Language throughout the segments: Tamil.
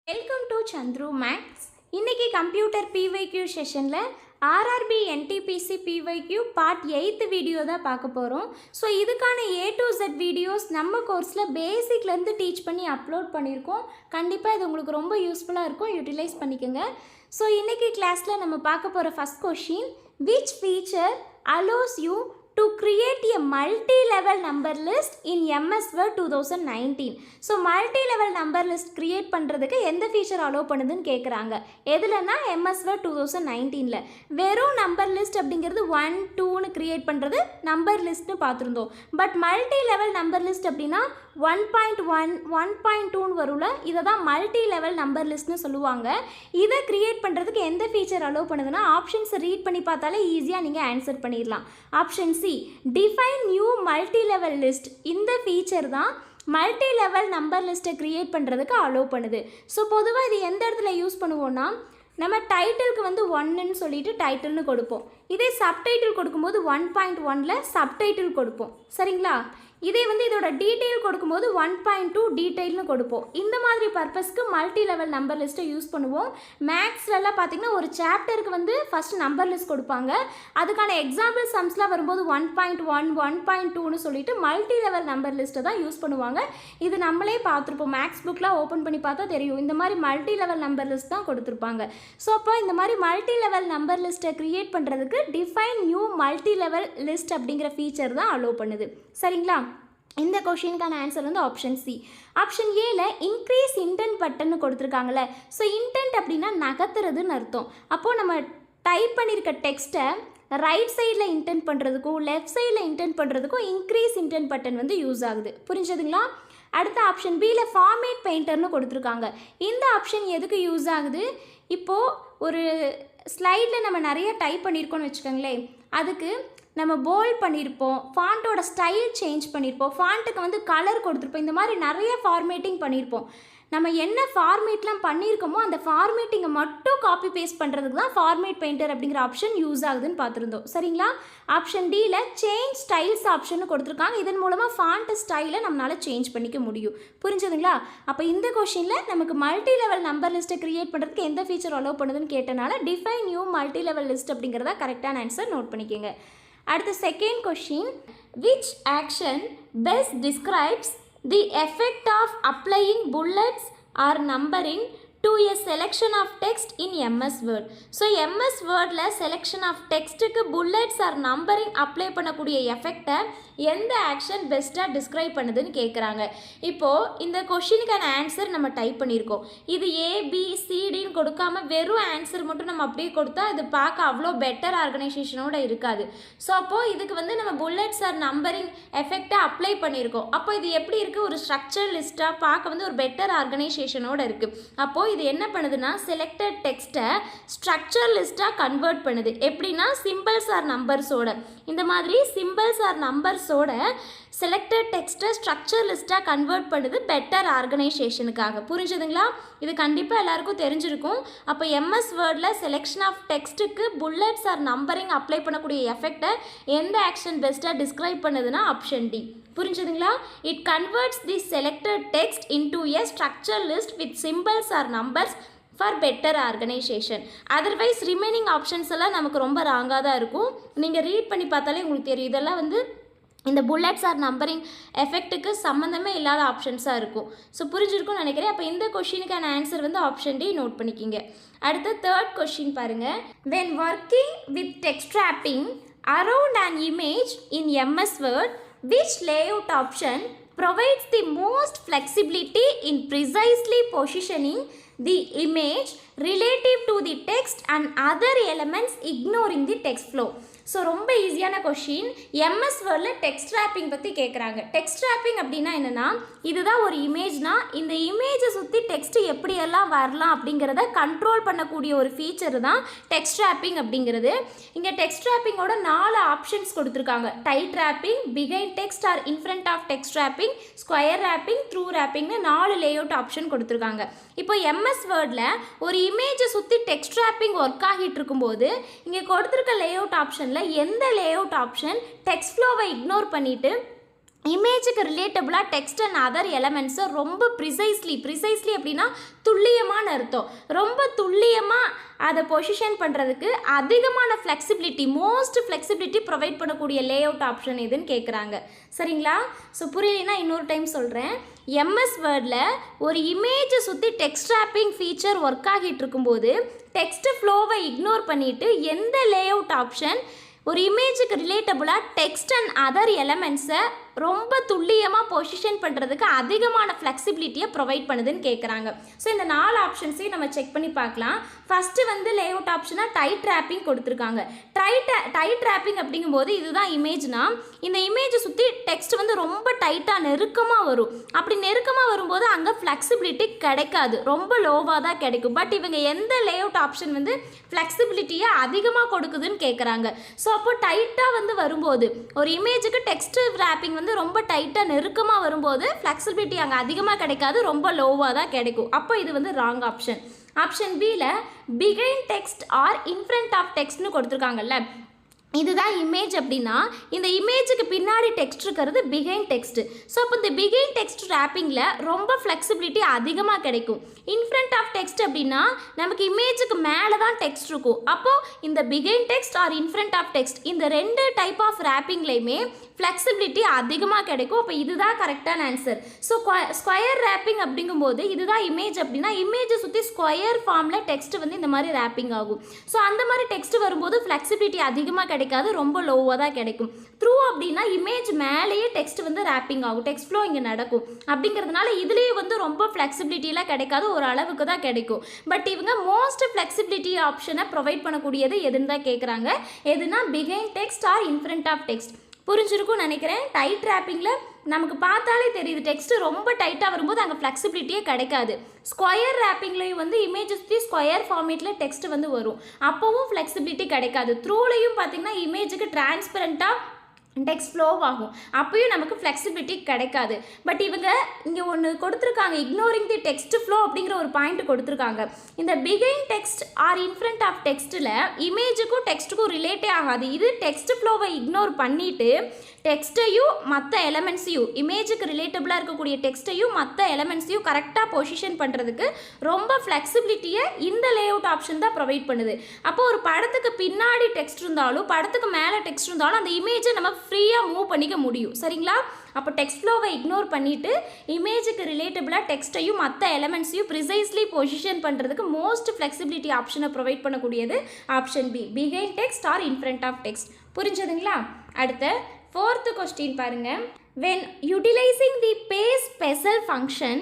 Welcome to Chandru maths. இன்றைக்கி கம்ப்யூட்டர் பிவைக்யூ செஷனில் RRB NTPC PYQ part 8 video தான் பார்க்க போகிறோம். ஸோ இதுக்கான A to Z வீடியோஸ் நம்ம கோர்ஸில் பேசிக்லேருந்து டீச் பண்ணி அப்லோட் பண்ணியிருக்கோம். கண்டிப்பாக இது உங்களுக்கு ரொம்ப யூஸ்ஃபுல்லாக இருக்கும், யூட்டிலைஸ் பண்ணிக்கோங்க. ஸோ இன்றைக்கி கிளாஸில் நம்ம பார்க்க போகிற first question, which feature allows you to create a multi-level number list in MS Word 2019. So multi-level number list create பண்ணுறதுக்கு எந்த ஃபீச்சர் அலோவ் பண்ணுதுன்னு கேட்குறாங்க. எதுலன்னா MS Word 2019ல் வெறும் நம்பர் லிஸ்ட் அப்படிங்கிறது 1 2ன்னு க்ரியேட் பண்ணுறது நம்பர் லிஸ்ட்னு பார்த்துருந்தோம். But multi level number list அப்படின்னா 1.1 1.2ன்னு வரும்ல, இதை தான் மல்டி லெவல் நம்பர் லிஸ்ட்னு சொல்லுவாங்க. இதை க்ரியேட் பண்ணுறதுக்கு எந்த ஃபீச்சர் அலோவ் பண்ணுதுன்னா ஆப்ஷன்ஸை ரீட் பண்ணி பார்த்தாலே ஈஸியாக நீங்கள் ஆன்சர் பண்ணிடலாம். Option C, define new multi level list. இந்த ஃபீச்சர் தான் மல்டி லெவல் நம்பர் லிஸ்ட்டை க்ரியேட் பண்ணுறதுக்கு அலோவ் பண்ணுது. ஸோ பொதுவாக இது எந்த இடத்துல யூஸ் பண்ணுவோன்னா, நம்ம டைட்டிலுக்கு வந்து 1ன்னு சொல்லிட்டு டைட்டில்னு கொடுப்போம். இதே சப்டைட்டில் கொடுக்கும்போது 1.1ல் சப்டைட்டில் கொடுப்போம், சரிங்களா? இதே வந்து இதோட டீட்டெயில் கொடுக்கும்போது 1.2 டீட்டெயில்னு கொடுப்போம். இந்த மாதிரி பர்பஸ்க்கு மல்டி லெவல் நம்பர் லிஸ்ட்டை யூஸ் பண்ணுவோம். மேக்ஸ்லலாம் பார்த்திங்கன்னா ஒரு சாப்டருக்கு வந்து ஃபஸ்ட் நம்பர் லிஸ்ட் கொடுப்பாங்க. அதுக்கான எக்ஸாம்பிள் சம்ஸ்லாம் வரும்போது 1.1 1.2ன்னு சொல்லிட்டு மல்டி லெவல் நம்பர் லிஸ்ட்டை தான் யூஸ் பண்ணுவாங்க. இது நம்மளே பார்த்துருப்போம், மேக்ஸ் புக்கெலாம் ஓப்பன் பண்ணி பார்த்தா தெரியும். இந்த மாதிரி மல்டி லெவல் நம்பர் லிஸ்ட் தான் கொடுத்துருப்பாங்க. ஸோ அப்போ இந்த மாதிரி மல்டி லெவல் நம்பர் லிஸ்ட்டை க்ரியேட் பண்ணுறதுக்கு define new multi level list அப்படிங்கிற ஃபீச்சர் தான் அலோவ் பண்ணுது, சரிங்களா? இந்த கொஷினுக்கான ஆன்சர் வந்து ஆப்ஷன் சி. ஆப்ஷன் ஏல இன்க்ரீஸ் இன்டென்ட் பட்டன்னு கொடுத்துருக்காங்களே. ஸோ இன்டென்ட் அப்படின்னா நகர்த்துறதுன்னு அர்த்தம். அப்போது நம்ம டைப் பண்ணியிருக்க டெக்ஸ்ட்டை ரைட் சைடில் இன்டென்ட் பண்ணுறதுக்கும் லெஃப்ட் சைடில் இன்டென்ட் பண்ணுறதுக்கும் இன்க்ரீஸ் இன்டென்ட் பட்டன் வந்து யூஸ் ஆகுது, புரிஞ்சதுங்களா? அடுத்த ஆப்ஷன் பியில் ஃபார்மேட் பெயிண்டர்னு கொடுத்துருக்காங்க. இந்த ஆப்ஷன் எதுக்கு யூஸ் ஆகுது? இப்போது ஒரு ஸ்லைடில் நம்ம நிறைய டைப் பண்ணியிருக்கோன்னு வச்சுக்கோங்களேன், அதுக்கு நம்ம போல்ட் பண்ணியிருப்போம், ஃபாண்ட்டோட ஸ்டைல் சேஞ்ச் பண்ணியிருப்போம், ஃபாண்ட்டுக்கு வந்து கலர் கொடுத்துருப்போம், இந்த மாதிரி நிறைய ஃபார்மேட்டிங் பண்ணியிருப்போம். நம்ம என்ன ஃபார்மேட்லாம் பண்ணியிருக்கோமோ அந்த ஃபார்மேட்டிங்கை மட்டும் காப்பி பேஸ்ட் பண்ணுறதுக்கு தான் ஃபார்மேட் பெயிண்டர் அப்படிங்கிற ஆப்ஷன் யூஸ் ஆகுதுன்னு பார்த்துருந்தோம், சரிங்களா? ஆப்ஷன் டியில் சேஞ்ச் ஸ்டைல்ஸ் ஆப்ஷன் கொடுத்துருக்காங்க. இதன் மூலமாக ஃபாண்ட் ஸ்டைலை நம்மளால் சேஞ்ச் பண்ணிக்க முடியும், புரிஞ்சதுங்களா? அப்போ இந்த கொஷினில் நமக்கு மல்டி லெவல் நம்பர் லிஸ்ட்டை க்ரியேட் பண்ணுறதுக்கு எந்த ஃபீச்சர் அலோவ் பண்ணுதுன்னு கேட்டனால define new multi level list அப்படிங்கிறதா கரெக்டான ஆன்சர், நோட் பண்ணிக்கோங்க. அடுத்த second question, which action best describes the effect of applying bullets or numbering to a selection of text in MS Word. So MS Wordல selection of textக்கு bullets or numbering apply பண்ணக்கூடிய எஃபெக்டை எந்த ஆக்ஷன் பெஸ்ட்டாக டிஸ்கிரைப் பண்ணுதுன்னு கேட்குறாங்க. இப்போது இந்த கொஷினுக்கான ஆன்சர் நம்ம டைப் பண்ணியிருக்கோம். இது ABCDன்னு கொடுக்காம வெறும் ஆன்சர் மட்டும் நம்ம அப்படியே கொடுத்தா இது பார்க்க அவ்வளோ பெட்டர் ஆர்கனைசேஷனோட இருக்காது. ஸோ அப்போது இதுக்கு வந்து நம்ம புல்லட்ஸ் ஆர் நம்பரிங் எஃபெக்டை அப்ளை பண்ணியிருக்கோம். அப்போ இது எப்படி இருக்குது? ஒரு ஸ்ட்ரக்சர் லிஸ்ட்டாக பார்க்க வந்து ஒரு பெட்டர் ஆர்கனைசேஷனோட இருக்குது. அப்போது இது என்ன பண்ணுதுன்னா செலக்டட் டெக்ஸ்ட்டை ஸ்ட்ரக்சர் லிஸ்ட்டாக கன்வெர்ட் பண்ணுது. எப்படின்னா சிம்பிள்ஸ் ஆர் நம்பர்ஸோட, இந்த மாதிரி சிம்பிள்ஸ் ஆர் நம்பர்ஸோட செலக்டட் டெக்ஸ்ட்டை ஸ்ட்ரக்சர் லிஸ்ட்டாக கன்வெர்ட் பண்ணுது பெட்டர் ஆர்கனைசேஷனுக்காக, புரிஞ்சுதுங்களா? இது கண்டிப்பாக எல்லாருக்கும் தெரிஞ்சிருக்கும். அப்போ MS வேர்டில் செலெக்ஷன் ஆஃப் டெக்ஸ்ட்டுக்கு புல்லட்ஸ் ஆர் நம்பரிங் அப்ளை பண்ணக்கூடிய எஃபெக்டை எந்த ஆக்ஷன் பெஸ்ட்டாக டிஸ்கிரைப் பண்ணுதுன்னா ஆப்ஷன் டி, புரிஞ்சுதுங்களா? It converts the selected text into a structure list with symbols or numbers for better organisation. Otherwise remaining options எல்லாம் நமக்கு ரொம்ப ராங்காக தான் இருக்கும். நீங்கள் ரீட் பண்ணி பார்த்தாலே உங்களுக்கு தெரியும், இதெல்லாம் வந்து இந்த புல்லட்ஸ் ஆர் நம்பரிங் எஃபெக்ட்டுக்கு சம்மந்தமே இல்லாத ஆப்ஷன்ஸாக இருக்கும். ஸோ புரிஞ்சிருக்கும்னு நினைக்கிறேன். அப்போ இந்த கொஷினுக்கான ஆன்சர் வந்து ஆப்ஷன் டி, நோட் பண்ணிக்கிங்க. அடுத்த தேர்ட் கொஷின் பாருங்கள். when working with text wrapping around an image in MS Word, which layout option provides the most flexibility in precisely positioning the image relative to the text and other elements ignoring the text flow? So ரொம்ப ஈஸியான கொஷின். MS வேர்டில் டெக்ஸ்ட் ரேப்பிங் பற்றி கேட்குறாங்க. டெக்ஸ்ட் ரேப்பிங் அப்படின்னா என்னென்னா, இதுதான் ஒரு இமேஜ்னா இந்த இமேஜை சுற்றி டெக்ஸ்ட்டு எப்படியெல்லாம் வரலாம் அப்படிங்கிறத கண்ட்ரோல் பண்ணக்கூடிய ஒரு ஃபீச்சர் தான் டெக்ஸ்ட் ரேப்பிங் அப்படிங்கிறது. இங்கே டெக்ஸ்ட் ரேப்பிங்கோட 4 ஆப்ஷன்ஸ் கொடுத்துருக்காங்க. Tight wrapping, behind text or in front of text wrapping, square wrapping, through ரேப்பிங்னு 4 லேஅவுட் ஆப்ஷன் கொடுத்துருக்காங்க. இப்போ MS வேர்டில் ஒரு இமேஜை சுற்றி டெக்ஸ்ட் ரேப்பிங் ஒர்க் ஆகிட்டு இருக்கும்போது இங்கே கொடுத்துருக்க லேஅவுட் ஆப்ஷனில் எந்த லேஅவுட் ஆப்ஷன் டெக்ஸ்ட் ஃப்ளோவை இக்னோர் பண்ணிவிட்டு இமேஜுக்கு ரிலேட்டபுளாக டெக்ஸ்ட் அண்ட் அதர் எலமெண்ட்ஸை ரொம்ப ப்ரிசைஸ்லி அப்படின்னா துல்லியமான அர்த்தம், ரொம்ப துல்லியமாக அதை பொசிஷன் பண்ணுறதுக்கு அதிகமான மோஸ்ட் ஃப்ளெக்சிபிலிட்டி ப்ரொவைட் பண்ணக்கூடிய லே அவுட் ஆப்ஷன் எதுன்னு கேட்குறாங்க. சரிங்களா? ஸோ புரியலைன்னா இன்னொரு டைம் சொல்கிறேன். எம்எஸ் வேர்டில் ஒரு இமேஜை சுற்றி டெக்ஸ்ட் ராப்பிங் ஃபீச்சர் ஒர்க் ஆகிட்டு இருக்கும்போது டெக்ஸ்ட் ஃப்ளோவை இக்னோர் பண்ணிவிட்டு எந்த லே அவுட் ஆப்ஷன் ஒரு இமேஜுக்கு ரிலேட்டபுளாக டெக்ஸ்ட் அண்ட் அதர் எலமெண்ட்ஸை ரொம்ப துல்லியமாக பொசிஷன் பண்ணுறதுக்கு அதிகமான ஃப்ளெக்சிபிலிட்டியை ப்ரொவைட் பண்ணுதுன்னு கேட்குறாங்க. ஸோ இந்த 4 ஆப்ஷன்ஸையும் நம்ம செக் பண்ணி பார்க்கலாம். ஃபஸ்ட்டு வந்து லே அவுட் ஆப்ஷனாக டைட் ரேப்பிங் கொடுத்துருக்காங்க. டைட் ரேப்பிங் அப்படிங்கும்போது இதுதான் இமேஜ்னா இந்த இமேஜை சுற்றி டெக்ஸ்ட் வந்து ரொம்ப டைட்டாக நெருக்கமாக வரும். அப்படி நெருக்கமாக வரும்போது அங்கே ஃப்ளெக்சிபிலிட்டி கிடைக்காது, ரொம்ப லோவாக தான் கிடைக்கும். பட் இவங்க எந்த லே அவுட் ஆப்ஷன் வந்து ஃப்ளெக்சிபிலிட்டியை அதிகமாக கொடுக்குதுன்னு கேட்குறாங்க. ஸோ அப்போ டைட்டாக வந்து வரும்போது ஒரு இமேஜுக்கு டெக்ஸ்ட் ரேப்பிங் வந்து ரொம்ப டைட்டாக நெருக்கமாக வரும்போது ஃப்ளெக்சிபிலிட்டி அங்கே அதிகமாக கிடைக்காது, ரொம்ப லோவாக தான் கிடைக்கும். அப்போ இது வந்து ராங் ஆப்ஷன். ஆப்ஷன் பியில் behind text or in front of டெக்ஸ்ட்னு கொடுத்துருக்காங்கல்ல, இதுதான் இமேஜ் அப்படின்னா இந்த இமேஜுக்கு பின்னாடி டெக்ஸ்ட் இருக்கிறது பிஹைண்ட் டெக்ஸ்ட். ஸோ அப்போ இந்த பிஹைண்ட் டெக்ஸ்ட் ரேப்பிங்கில் ரொம்ப ஃப்ளெக்சிபிலிட்டி அதிகமாக கிடைக்கும். இன்ஃப்ரண்ட் ஆஃப் டெக்ஸ்ட் அப்படின்னா நமக்கு இமேஜுக்கு மேலே தான் டெக்ஸ்ட் இருக்கும். அப்போது இந்த behind text or in front of text இந்த 2 டைப் ஆஃப் ரேப்பிங்லேயுமே ஃப்ளெக்சிபிலிட்டி அதிகமாக கிடைக்கும். அப்போ இதுதான் கரெக்டான ஆன்சர். ஸோ ஸ்கொயர் ரேப்பிங் அப்படிங்கும்போது இதுதான் இமேஜ் அப்படின்னா இமேஜை சுற்றி ஸ்கொயர் ஃபார்மில் டெக்ஸ்ட் வந்து இந்த மாதிரி ரேப்பிங் ஆகும். ஸோ அந்த மாதிரி டெக்ஸ்ட் வரும்போது ஃப்ளெக்சிபிலிட்டி அதிகமாக கிடைக்காது, ரொம்ப லோவாக தான் கிடைக்கும். த்ரூ அப்படின்னா இமேஜ் மேலேயே டெக்ஸ்ட் வந்து ரேப்பிங் ஆகும், டெக்ஸ்ட் ஃப்ளோ இங்கே நடக்கும். அப்படிங்கிறதுனால இதுலேயே வந்து ரொம்ப ஃப்ளெக்சிபிலிட்டியெலாம் கிடைக்காது, ஒரு அளவுக்கு தான் கிடைக்கும். பட் இவங்க மோஸ்ட் ஃப்ளெக்சிபிலிட்டி ஆப்ஷனை ப்ரொவைட் பண்ணக்கூடியது எதுன்னு தான் கேட்குறாங்க. எதுனா behind text or in front of text. புரிஞ்சிருக்கும்னு நினைக்கிறேன். டைட் ரேப்பிங்கில் நமக்கு பார்த்தாலே தெரியுது டெக்ஸ்ட் ரொம்ப டைட்டாக வரும்போது அங்கே ஃப்ளெக்சிபிலிட்டியே கிடைக்காது. ஸ்கொயர் ரேப்பிங்லேயும் வந்து இமேஜ் சுற்றி ஸ்கொயர் ஃபார்மேட்டில் டெக்ஸ்ட் வந்து வரும், அப்போவும் ஃப்ளெக்சிபிலிட்டி கிடைக்காது. த்ரூலையும் பார்த்திங்கன்னா இமேஜுக்கு டிரான்ஸ்பரண்ட்டாக டெக்ஸ்ட் ஃப்ளோ ஆகும், அப்பயும் நமக்கு ஃப்ளெக்சிபிலிட்டி கிடைக்காது. பட் இவங்க இங்கே ஒன்று கொடுத்துருக்காங்க, இக்னோரிங் தி டெக்ஸ்ட் ஃப்ளோ அப்படிங்கிற ஒரு பாயிண்ட் கொடுத்துருக்காங்க. இந்த behind text or in front of டெக்ஸ்ட்டில் இமேஜுக்கும் டெக்ஸ்ட்டுக்கும் ரிலேட்டே ஆகாது. இது டெக்ஸ்ட் ஃப்ளோவை இக்னோர் பண்ணிவிட்டு டெக்ஸ்ட்டையும் மற்ற எலமெண்ட்ஸையும் இமேஜுக்கு ரிலேட்டபுளாக இருக்கக்கூடிய டெக்ஸ்ட்டையும் மற்ற எலமெண்ட்ஸையும் கரெக்டாக பொசிஷன் பண்ணுறதுக்கு ரொம்ப ஃப்ளெக்சிபிலிட்டியை இந்த லே அவுட் ஆப்ஷன் தான் ப்ரொவைட் பண்ணுது. அப்போ ஒரு படத்துக்கு பின்னாடி டெக்ஸ்ட் இருந்தாலும் படத்துக்கு மேலே டெக்ஸ்ட் இருந்தாலும் அந்த இமேஜை நம்ம ஃப்ரீயாக மூவ் பண்ணிக்க முடியும். சரிங்களா? அப்போ டெக்ஸ்ட் ஃப்ளோவை இக்னோர் பண்ணிவிட்டு இமேஜுக்கு ரிலேட்டபுளாக டெக்ஸ்ட்டையும் மற்ற எலமெண்ட்ஸையும் ப்ரிசைஸ்லி பொசிஷன் பண்ணுறதுக்கு மோஸ்ட் ஃப்ளெக்சிபிலிட்டி ஆப்ஷனை ப்ரொவைட் பண்ணக்கூடியது option B, behind text or in front of text. புரிஞ்சதுங்களா? அடுத்த 4th கொஸ்டின் பாருங்க. When utilizing the paste special function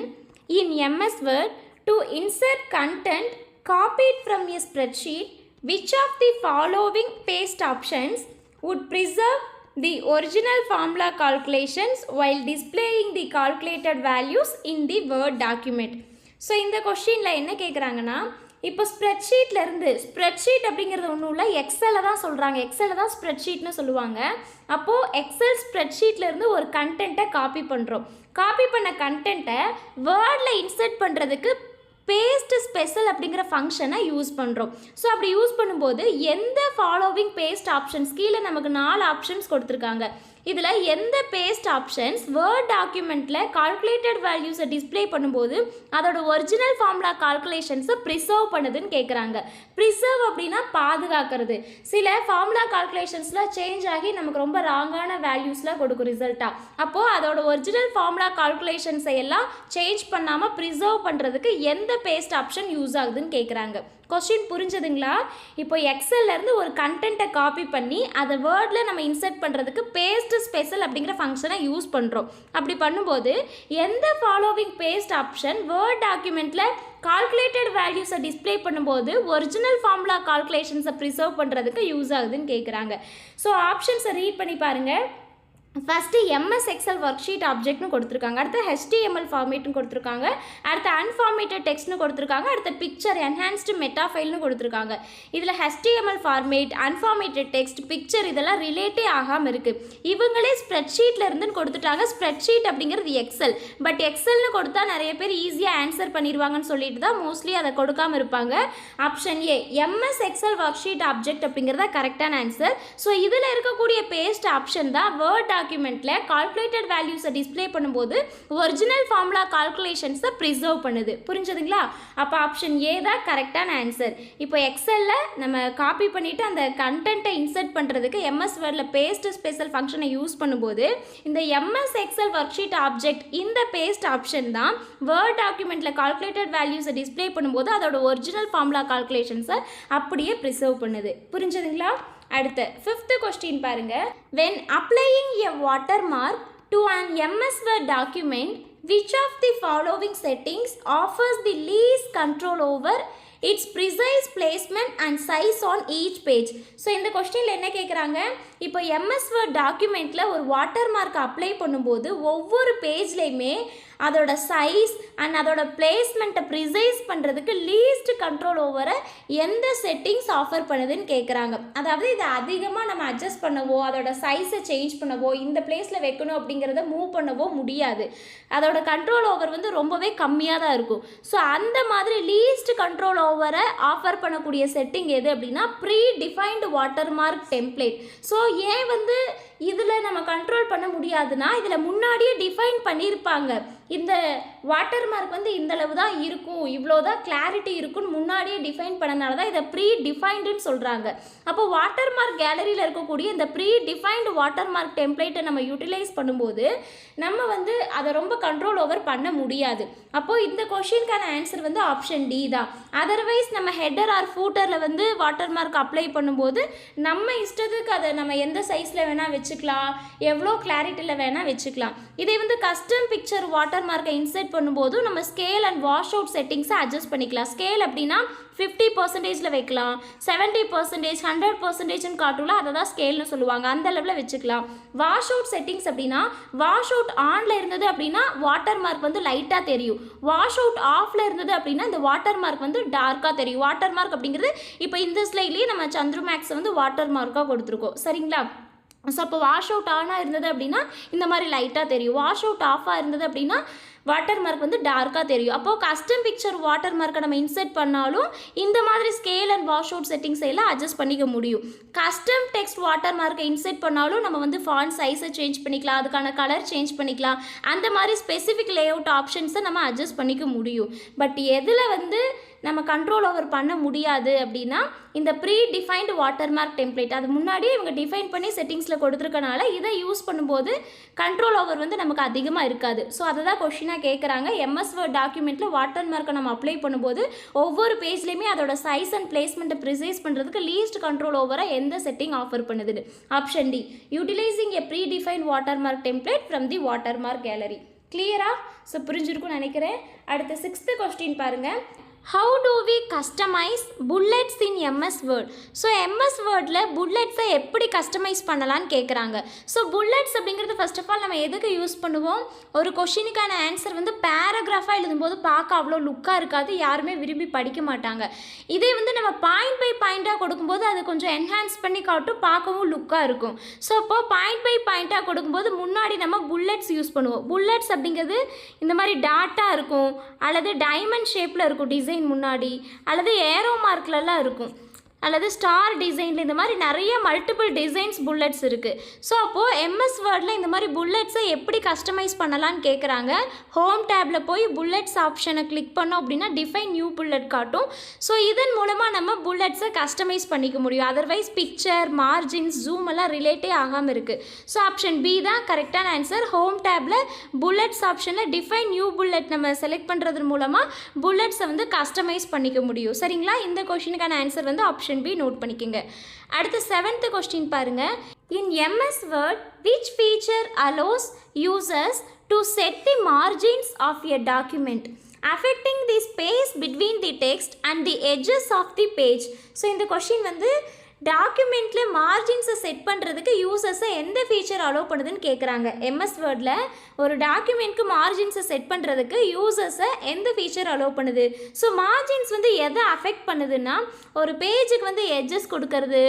in MS Word to insert content copied from a spreadsheet, which of the following paste options would preserve the original formula calculations while displaying the calculated values in the Word document? So இந்த கொஸ்டினில் என்ன கேட்குறாங்கன்னா, இப்போ ஸ்ப்ரெட்ஷீட் அப்படிங்கிறது ஒன்றும் இல்லை, எக்ஸலில் தான் சொல்கிறாங்க. எக்ஸலில் தான் ஸ்ப்ரெட்ஷீட்னு சொல்லுவாங்க. அப்போது எக்ஸல் ஸ்ப்ரெட்ஷீட்லேருந்து ஒரு கண்டென்ட்டை காப்பி பண்ணுறோம். காப்பி பண்ண கண்டென்ட்டை வேர்டில் இன்சர்ட் பண்ணுறதுக்கு பேஸ்ட் ஸ்பெஷல் அப்படிங்கிற ஃபங்க்ஷனை யூஸ் பண்ணுறோம். ஸோ அப்படி யூஸ் பண்ணும்போது எந்த ஃபாலோவிங் பேஸ்ட் ஆப்ஷன்ஸ், கீழே நமக்கு 4 ஆப்ஷன்ஸ் கொடுத்துருக்காங்க. இதில் எந்த பேஸ்ட் ஆப்ஷன்ஸ் வேர்ட் டாக்குமெண்ட்டில் கால்குலேட்டட் வேல்யூஸை டிஸ்பிளே பண்ணும்போது அதோட ஒரிஜினல் ஃபார்முலா கால்குலேஷன்ஸை ப்ரிசர்வ் பண்ணுதுன்னு கேட்குறாங்க. ப்ரிசர்வ் அப்படின்னா பாதுகாக்கிறது. சில ஃபார்முலா கால்குலேஷன்ஸில் சேஞ்ச் ஆகி நமக்கு ரொம்ப ராங்கான வேல்யூஸில் கொடுக்கும் ரிசல்ட்டாக. அப்போது அதோட ஒரிஜினல் ஃபார்முலா கால்குலேஷன்ஸை எல்லாம் சேஞ்ச் பண்ணாமல் ப்ரிசர்வ் பண்ணுறதுக்கு எந்த பேஸ்ட் ஆப்ஷன் யூஸ் ஆகுதுன்னு கேட்குறாங்க. கொஸ்டின் புரிஞ்சதுங்களா? இப்போ எக்ஸல்லேருந்து ஒரு கண்டென்ட்டை காப்பி பண்ணி அதை வேர்டில் நம்ம இன்சர்ட் பண்ணுறதுக்கு பேஸ்ட் ஸ்பெஷல் அப்படிங்கிற ஃபங்க்ஷனை யூஸ் பண்ணுறோம். அப்படி பண்ணும்போது எந்த ஃபாலோவிங் பேஸ்ட் ஆப்ஷன் வேர்ட் டாக்குமெண்ட்டில் கால்குலேட்டட் வேல்யூஸை டிஸ்பிளே பண்ணும்போது ஒரிஜினல் ஃபார்முலா கால்குலேஷன்ஸை ப்ரிசர்வ் பண்ணுறதுக்கு யூஸ் ஆகுதுன்னு கேட்குறாங்க. ஸோ ஆப்ஷன்ஸை ரீட் பண்ணி பாருங்கள். First MS Excel work sheet ஆப்ஜெக்ட்னு கொடுத்துருக்காங்க, அடுத்து ஹெச்டிஎம்எல் ஃபார்மேட்னு கொடுத்துருக்காங்க, அடுத்து அன்ஃபார்மேட்டட் டெக்ஸ்ட்னு கொடுத்துருக்காங்க, அடுத்து பிக்சர் என்ஹான்ஸ்டு மெட்டா ஃபைல்னு கொடுத்துருக்காங்க. இதில் ஹெச்டிஎம்எல் ஃபார்மேட், அன்ஃபார்மேட்டட் டெக்ஸ்ட், பிக்சர் இதெல்லாம் ரிலேட்டே ஆகாமல் இருக்குது. இவங்களே ஸ்ப்ரெட்ஷீட்டில் இருந்துன்னு கொடுத்துட்டாங்க. ஸ்ப்ரெட்ஷீட் அப்படிங்கிறது எக்ஸல், பட் எக்ஸல்னு கொடுத்தா நிறைய பேர் ஈஸியாக ஆன்சர் பண்ணிடுவாங்கன்னு சொல்லிட்டு தான் மோஸ்ட்லி அதை கொடுக்காமல் இருப்பாங்க. Option A MS Excel work sheet object அப்படிங்கிறதா கரெக்டான ஆன்சர். ஸோ இதில் இருக்கக்கூடிய பேஸ்ட் ஆப்ஷன் தான் வேர்ட் டாக்குமெண்ட்டில் கால்குலேட்டட் வேல்யூஸை டிஸ்பிளே பண்ணும்போது ஒரிஜினல் ஃபார்முலா கால்குலேஷன்ஸை ப்ரிசர்வ் பண்ணுது. புரிஞ்சுதுங்களா? அப்போ ஆப்ஷன் ஏ தான் கரெக்டான ஆன்சர். இப்போ எக்ஸலில் நம்ம காப்பி பண்ணிவிட்டு அந்த கண்டென்ட்டை இன்சர்ட் பண்ணுறதுக்கு எம்எஸ் வேர்டில் பேஸ்ட் ஸ்பெஷல் ஃபங்க்ஷனை யூஸ் பண்ணும்போது இந்த MS Excel work sheet object இந்த பேஸ்ட் ஆப்ஷன் தான் வேர்ட் டாக்குமெண்ட்டில் கால்குலேட்டட் வேல்யூஸை டிஸ்பிளே பண்ணும்போது அதோட ஒரிஜினல் ஃபார்முலா கால்குலேஷன்ஸை அப்படியே ப்ரிசர்வ் பண்ணுது. புரிஞ்சுதுங்களா? அடுத்து 5th கொஸ்டின் பாருங்க. When applying a watermark to an MS Word document, which of the following settings offers the least control over its precise placement and size on each page? So இந்த கொஸ்டினில் என்ன கேட்குறாங்க, இப்போ எம்எஸ் வேர்ட் டாக்குமெண்ட்டில் ஒரு வாட்டர் மார்க் அப்ளை பண்ணும்போது ஒவ்வொரு பேஜ்லேயுமே அதோட சைஸ் அண்ட் அதோட பிளேஸ்மெண்ட்டை ப்ரிசைஸ் பண்ணுறதுக்கு லீஸ்ட் கண்ட்ரோல் ஓவரை எந்த செட்டிங்ஸ் ஆஃபர் பண்ணுதுன்னு கேட்குறாங்க. அதாவது இதை அதிகமாக நம்ம அட்ஜஸ்ட் பண்ணவோ அதோட சைஸை சேஞ்ச் பண்ணவோ இந்த பிளேஸில் வைக்கணும் அப்படிங்கிறத மூவ் பண்ணவோ முடியாது. அதோட கண்ட்ரோல் ஓவர் வந்து ரொம்பவே கம்மியாக தான் இருக்கும். ஸோ அந்த மாதிரி லீஸ்ட் கண்ட்ரோல் ஓவரை ஆஃபர் பண்ணக்கூடிய செட்டிங் எது அப்படின்னா predefined watermark template. So ஏன் வந்து இதில் நம்ம கண்ட்ரோல் பண்ண முடியாதுன்னா இதில் முன்னாடியே டிஃபைன் பண்ணியிருப்பாங்க. இந்த வாட்டர் மார்க் வந்து இந்தளவு தான் இருக்கும், இவ்வளோ தான் கிளாரிட்டி இருக்குன்னு முன்னாடியே டிஃபைன் பண்ணனால தான் இதை ப்ரீ டிஃபைன்டுன்னு சொல்கிறாங்க. அப்போ வாட்டர் மார்க் கேலரியில் இருக்கக்கூடிய இந்த ப்ரீ டிஃபைன்டு வாட்டர் மார்க் டெம்ப்ளேட்டை நம்ம யூட்டிலைஸ் பண்ணும்போது நம்ம வந்து அதை ரொம்ப கண்ட்ரோல் ஓவர் பண்ண முடியாது. அப்போது இந்த கொஷினுக்கான ஆன்சர் வந்து ஆப்ஷன் டி தான். அதர்வைஸ் நம்ம ஹெட்டர் ஆர் ஃபூட்டரில் வந்து வாட்டர் மார்க் அப்ளை பண்ணும்போது நம்ம இஷ்டத்துக்கு அதை நம்ம எந்த சைஸில் வேணால் வச்சுக்கலாம், எவ்வளோ கிளாரிட்டியில் வேணால் வச்சுக்கலாம். இதே வந்து கஸ்டம் பிக்சர் வாட்டர் மார்க்கை இன்சர்ட் பண்ணும்போது நம்ம ஸ்கேல் அண்ட் வாஷ் அவுட் செட்டிங்ஸை அட்ஜஸ்ட் பண்ணிக்கலாம். ஸ்கேல் அப்படின்னா 50%ல் வைக்கலாம், 70%, 100%ன்னு காட்டூல அதை தான் ஸ்கேல்னு சொல்லுவாங்க, அந்த லெவலில் வச்சுக்கலாம். வாஷ் அவுட் செட்டிங்ஸ் அப்படின்னா வாஷ் அவுட் ஆனில் இருந்தது அப்படின்னா வாட்டர் மார்க் வந்து லைட்டாக தெரியும், வாஷ் அவுட் ஆஃபில் இருந்தது அப்படின்னா இந்த வாட்டர் மார்க் வந்து டார்க்காக தெரியும். வாட்டர் மார்க் அப்படிங்கிறது இப்போ இந்த ஸ்லைட்லேயே நம்ம சந்துரு மேக்ஸ் வந்து வாட்டர் மார்க்காக கொடுத்துருக்கோம். சரிங்களா? ஸோ அப்போ வாஷ் அவுட் ஆனாக இருந்தது அப்படின்னா இந்த மாதிரி லைட்டாக தெரியும், வாஷ் அவுட் ஆஃபாக இருந்தது அப்படின்னா வாட்டர் மார்க் வந்து டார்க்காக தெரியும். அப்போது கஸ்டம் பிக்சர் வாட்டர் மார்க்கை நம்ம இன்சர்ட் பண்ணாலும் இந்த மாதிரி scale and wash out settings எல்லாம் அட்ஜஸ்ட் பண்ணிக்க முடியும். கஸ்டம் டெக்ஸ்ட் வாட்டர் மார்க்கை இன்சர்ட் பண்ணாலும் நம்ம வந்து ஃபாண்ட் சைஸை சேஞ்ச் பண்ணிக்கலாம், அதுக்கான கலர் சேஞ்ச் பண்ணிக்கலாம், அந்த மாதிரி ஸ்பெசிஃபிக் லே அவுட் ஆப்ஷன்ஸை நம்ம அட்ஜஸ்ட் பண்ணிக்க முடியும். பட் எதில் வந்து நம்ம கண்ட்ரோல் ஓவர் பண்ண முடியாது அப்படின்னா இந்த predefined watermark template அது முன்னாடியே இவங்க டிஃபைன் பண்ணி செட்டிங்ஸில் கொடுத்துருக்கனால இதை யூஸ் பண்ணும்போது கண்ட்ரோல் ஓவர் வந்து நமக்கு அதிகமாக இருக்காது. ஸோ அதை தான் கொஷினாக கேட்குறாங்க. எம்எஸ் வேர்ட் டாக்குமெண்ட்டில் வாட்டர் மார்க்கை நம்ம அப்ளை பண்ணும்போது ஒவ்வொரு பேஜ்லேயுமே அதோட சைஸ் அண்ட் பிளேஸ்மெண்ட்டை ப்ரிசைஸ் பண்ணுறதுக்கு லீஸ்ட் கண்ட்ரோல் ஓவரை எந்த செட்டிங் ஆஃபர் பண்ணுது? Option D, utilising a predefined watermark template from the watermark gallery. கிளியரா? ஸோ புரிஞ்சிருக்கும்னு நினைக்கிறேன். அடுத்த 6th கொஸ்டின் பாருங்கள். How do we customize bullets in MS Word? So MS வேர்டில் புல்லெட்ஸை எப்படி கஸ்டமைஸ் பண்ணலான்னு கேட்குறாங்க. ஸோ புல்லெட்ஸ் அப்படிங்கிறது ஃபர்ஸ்ட் ஆஃப் ஆல் நம்ம எதுக்கு யூஸ் பண்ணுவோம்? ஒரு கொஷினுக்கான ஆன்சர் வந்து பேராகிராஃபாக எழுதும்போது பார்க்க அவ்வளோ லுக்காக இருக்காது, யாருமே விரும்பி படிக்க மாட்டாங்க. இதே வந்து நம்ம பாயிண்ட் பை பாயிண்ட்டாக கொடுக்கும்போது அது கொஞ்சம் என்ஹான்ஸ் பண்ணி காட்டும், பார்க்கவும் லுக்காக இருக்கும். ஸோ அப்போது பாயிண்ட் பை பாயிண்ட்டாக கொடுக்கும்போது முன்னாடி நம்ம புல்லெட்ஸ் யூஸ் பண்ணுவோம். புல்லெட்ஸ் அப்படிங்கிறது இந்த மாதிரி டாட்டாக இருக்கும் அல்லது டைமண்ட் ஷேப்பில் இருக்கும் டிசைன் முன்னாடி, அல்லது ஏரோ மார்க்லலாம் இருக்கும், அல்லது ஸ்டார் டிசைனில் இந்த மாதிரி நிறைய மல்டிபிள் டிசைன்ஸ் புல்லெட்ஸ் இருக்குது. ஸோ அப்போது எம்எஸ் வேர்டில் இந்த மாதிரி புல்லெட்ஸை எப்படி கஸ்டமைஸ் பண்ணலான்னு கேட்குறாங்க. ஹோம் டேப்பில் போய் புல்லெட்ஸ் ஆப்ஷனை கிளிக் பண்ணோம் அப்படின்னா டிஃபைன் நியூ புல்லெட் காட்டும். ஸோ இதன் மூலமாக நம்ம புல்லெட்ஸை கஸ்டமைஸ் பண்ணிக்க முடியும். அதர்வைஸ் பிக்சர், மார்ஜின்ஸ், ஜூம் எல்லாம் ரிலேட்டே ஆகாமல் இருக்குது. ஸோ ஆப்ஷன் பி தான் கரெக்டான ஆன்சர். ஹோம் டேப்பில் புல்லெட்ஸ் ஆப்ஷனில் டிஃபைன் நியூ புல்லெட் நம்ம செலக்ட் பண்ணுறது மூலமாக புல்லெட்ஸை வந்து கஸ்டமைஸ் பண்ணிக்க முடியும். சரிங்களா? இந்த கொஷினுக்கான ஆன்சர் வந்து ஆப்ஷன் பி நோட் பண்ணிக்கோங்க. அடுத்து 7th கொஸ்டின் பாருங்க. In MS Word, which feature allows users to set the margins of a document affecting the space between the text and the edges of the page? So இந்த கொஸ்டின் வந்து டாக்குமெண்ட்டில் மார்ஜின்ஸை செட் பண்ணுறதுக்கு யூசர்ஸை எந்த ஃபீச்சர் அலோவ் பண்ணுதுன்னு கேட்குறாங்க. எம்எஸ் வேர்டில் ஒரு டாக்குமெண்ட்க்கு மார்ஜின்ஸை செட் பண்ணுறதுக்கு யூசர்ஸை எந்த ஃபீச்சர் அலோவ் பண்ணுது? ஸோ மார்ஜின்ஸ் வந்து எதை அஃபெக்ட் பண்ணுதுன்னா ஒரு பேஜுக்கு வந்து எட்ஜஸ் கொடுக்கறது,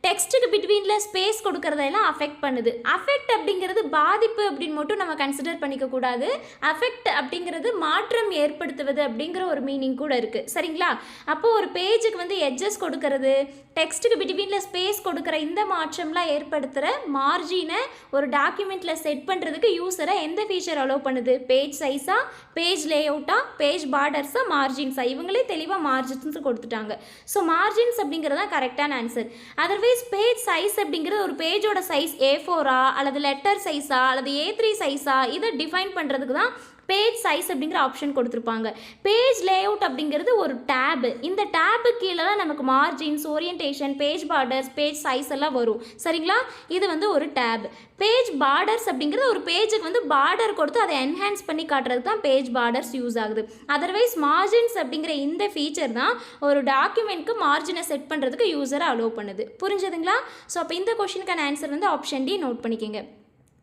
டெக்ஸ்ட்டுக்கு பிட்வீனில் ஸ்பேஸ் கொடுக்கறதெல்லாம் அஃபெக்ட் பண்ணுது. அஃபெக்ட் அப்படிங்கிறது பாதிப்பு அப்படின்னு மட்டும் நம்ம கன்சிடர் பண்ணிக்கக்கூடாது. அஃபெக்ட் அப்படிங்கிறது மாற்றம் ஏற்படுத்துவது அப்படிங்கிற ஒரு மீனிங் கூட இருக்குது. சரிங்களா? அப்போது ஒரு பேஜுக்கு வந்து எட்ஜஸ் கொடுக்கறது, டெக்ஸ்ட்டுக்கு பிட்வீன் பிட்வீனில் ஸ்பேஸ் கொடுக்குற இந்த மாற்றம்லாம் ஏற்படுத்துகிற மார்ஜினை ஒரு டாக்குமெண்ட்டில் செட் பண்ணுறதுக்கு யூஸரை எந்த ஃபீச்சர் அலோவ் பண்ணுது? பேஜ் சைஸா, பேஜ் லேஅவுட்டா, பேஜ் பார்டர்ஸா, மார்ஜின்ஸா? இவங்களே தெளிவாக மார்ஜின்ஸ் கொடுத்துட்டாங்க. ஸோ மார்ஜின்ஸ் அப்படிங்கிறது தான் கரெக்டான ஆன்சர். அதர்வைஸ் பேஜ் சைஸ் அப்படிங்கிறது ஒரு பேஜோட சைஸ் A4 அல்லது லெட்டர் சைஸா அல்லது A3 சைஸா, இதை டிஃபைன் பண்ணுறதுக்கு தான் பேஜ் சைஸ் அப்படிங்கிற ஆப்ஷன் கொடுத்துருப்பாங்க. பேஜ் லேஅவுட் அப்படிங்கிறது ஒரு டேபு. இந்த டேபு கீழே தான் நமக்கு margins, orientation, page borders, page size எல்லாம் வரும். சரிங்களா? இது வந்து ஒரு டேப். பேஜ் பார்டர்ஸ் அப்படிங்கிறது ஒரு பேஜுக்கு வந்து பார்டர் கொடுத்து அதை என்ஹான்ஸ் பண்ணி காட்டுறதுக்கு தான் பேஜ் பார்டர்ஸ் யூஸ் ஆகுது. அதர்வைஸ் மார்ஜின்ஸ் அப்படிங்கிற இந்த ஃபீச்சர் தான் ஒரு டாக்குமெண்ட்க்கு மார்ஜினை செட் பண்ணுறதுக்கு யூஸரை அலோவ் பண்ணுது. புரிஞ்சதுங்களா? ஸோ அப்போ இந்த கொஸ்டினுக்கான ஆன்சர் வந்து ஆப்ஷன் டி நோட் பண்ணிக்கோங்க.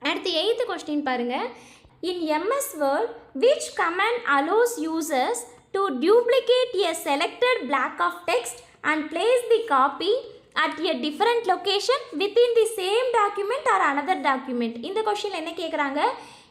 அடுத்து 8th கொஸ்டின் பாருங்கள். In MS Word, which command allows users to duplicate a selected block of text and place the copy at a different location within the same document or another document? இந்த கொஸ்டின் என்ன கேட்குறாங்க?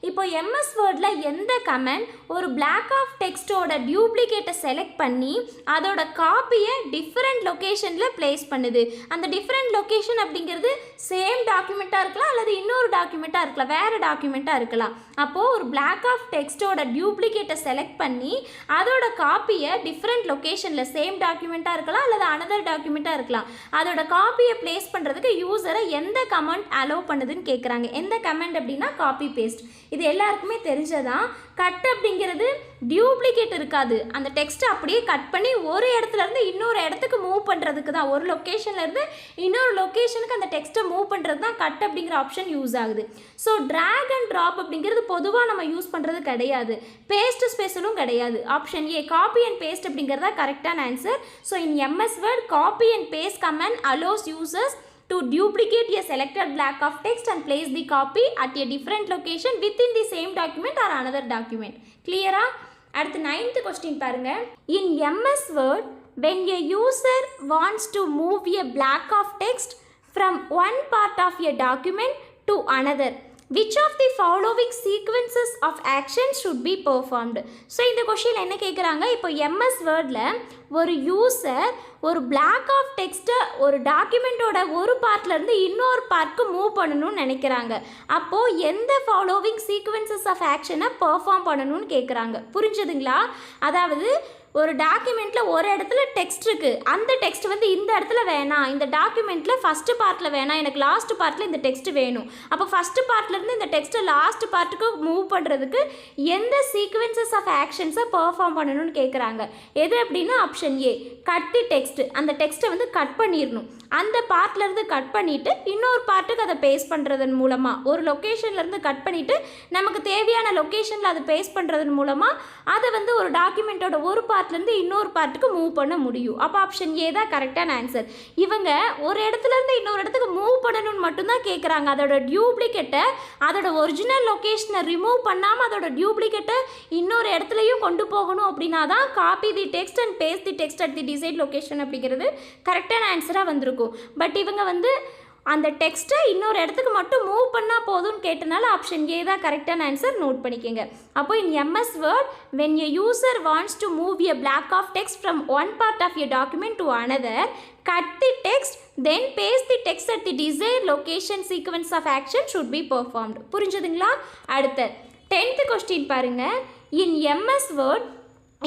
இப்போ MS வேர்டில் எந்த கமெண்ட் ஒரு பிளாக் ஆஃப் டெக்ஸ்ட்டோட டியூப்ளிகேட்டை செலக்ட் பண்ணி அதோட காப்பியை டிஃப்ரெண்ட் லொக்கேஷனில் பிளேஸ் பண்ணுது? அந்த டிஃப்ரெண்ட் லொக்கேஷன் அப்படிங்கிறது சேம் டாக்குமெண்ட்டாக இருக்கலாம் அல்லது இன்னொரு டாக்குமெண்ட்டாக இருக்கலாம், வேறு டாக்குமெண்ட்டாக இருக்கலாம். அப்போது ஒரு பிளாக் ஆஃப் டெக்ஸ்ட்டோட டியூப்ளிகேட்டை செலக்ட் பண்ணி அதோட காப்பியை டிஃப்ரெண்ட் லொக்கேஷனில் சேம் டாக்குமெண்ட்டாக இருக்கலாம் அல்லது அனதர் டாக்குமெண்ட்டாக இருக்கலாம், அதோட காப்பியை பிளேஸ் பண்ணுறதுக்கு யூஸரை எந்த கமெண்ட் அலோவ் பண்ணுதுன்னு கேட்குறாங்க. எந்த கமெண்ட் அப்படின்னா காப்பி பேஸ்ட். இது எல்லாருக்குமே தெரிஞ்சதான். கட் அப்படிங்கிறது டியூப்ளிகேட் இருக்காது. அந்த டெக்ஸ்ட்டை அப்படியே கட் பண்ணி ஒரு இடத்துலேருந்து இன்னொரு இடத்துக்கு மூவ் பண்ணுறதுக்கு தான், ஒரு லொக்கேஷன்லேருந்து இன்னொரு லொக்கேஷனுக்கு அந்த டெக்ஸ்ட்டை மூவ் பண்ணுறது தான் கட் அப்படிங்கிற ஆப்ஷன் யூஸ் ஆகுது. ஸோ ட்ராக் அண்ட் ட்ராப் அப்படிங்கிறது பொதுவாக நம்ம யூஸ் பண்ணுறது கிடையாது. பேஸ்ட் ஸ்பெஷலும் கிடையாது. Option A copy and paste அப்படிங்கிறது தான் கரெக்டான answer. So in MS Word, copy and paste command allows users to duplicate a selected block of text and place the copy at a different location within the same document or another document. Clear? அடுத்து 9th question பாருங்க. In MS Word, when a user wants to move a block of text from one part of a document to another, which of the following sequences of actions should be performed? So இந்த கொஷின் என்ன கேட்குறாங்க? இப்போ MS வேர்டில் ஒரு யூஸர் ஒரு பிளாக் ஆஃப் டெக்ஸ்ட்டை ஒரு டாக்குமெண்ட்டோட ஒரு பார்ட்லேருந்து இன்னொரு பார்ட்க்கு மூவ் பண்ணணும்னு நினைக்கிறாங்க. அப்போது எந்த ஃபாலோவிங் சீக்வன்சஸ் ஆஃப் ஆக்ஷனை பெர்ஃபார்ம் பண்ணணும்னு கேட்குறாங்க. புரிஞ்சதுங்களா? அதாவது ஒரு டாக்குமெண்ட்டில் ஒரு இடத்துல டெக்ஸ்ட் இருக்குது, அந்த டெக்ஸ்ட் வந்து இந்த இடத்துல வேணாம், இந்த டாக்குமெண்ட்டில் ஃபஸ்ட்டு பார்ட்டில் வேணாம், எனக்கு லாஸ்ட் பார்ட்டில் இந்த டெக்ஸ்ட் வேணும். அப்போ ஃபஸ்ட்டு பார்ட்லேருந்து இந்த டெக்ஸ்ட்டை லாஸ்ட் பார்ட்டுக்கு மூவ் பண்ணுறதுக்கு எந்த சீக்வன்சஸ் ஆஃப் ஆக்ஷன்ஸை பெர்ஃபார்ம் பண்ணணும்னு கேட்குறாங்க. எது அப்படின்னா option A cut the text. அந்த டெக்ஸ்ட்டை வந்து கட் பண்ணிடணும். அந்த பார்ட்லேருந்து கட் பண்ணிவிட்டு இன்னொரு பார்ட்டுக்கு அதை பேஸ்ட் பண்ணுறதன் மூலமாக, ஒரு லொக்கேஷன்லேருந்து கட் பண்ணிவிட்டு நமக்கு தேவையான லொக்கேஷனில் அதை பேஸ்ட் பண்ணுறதன் மூலமாக அதை வந்து ஒரு டாக்குமெண்ட்டோட ஒரு பார்ட்லேருந்து இன்னொரு பார்ட்டுக்கு மூவ் பண்ண முடியும். அப்போ ஆப்ஷன் ஏ தான் கரெக்டான ஆன்சர். இவங்க ஒரு இடத்துலேருந்து இன்னொரு இடத்துக்கு மூவ் பண்ணணும்னு மட்டும்தான் கேட்குறாங்க. அதோட டியூப்ளிகேட்டை, அதோட ஒரிஜினல் லொக்கேஷனை ரிமூவ் பண்ணாமல் அதோட டியூப்ளிகேட்டை இன்னொரு இடத்துலையும் கொண்டு போகணும். அப்படின்னா தான் copy the text and paste the text at the desired location அப்படிங்கிறது கரெக்டான ஆன்சராக வந்திருக்கும். பட் இவங்க வந்து அந்த டெக்ஸ்ட்டை இன்னொரு இடத்துக்கு மட்டும் மூவ் பண்ணால் போதும்னு கேட்டனால ஆப்ஷன் ஏ தான் கரெக்டான ஆன்சர். நோட் பண்ணிக்கோங்க. அப்போ இன் MS Word, when a user wants to move a block of text from one part of a document to another, cut the text, then paste the text at the desired location, sequence of action should be performed. புரிஞ்சதுங்களா? அடுத்த 10th question பாருங்க. In MS Word,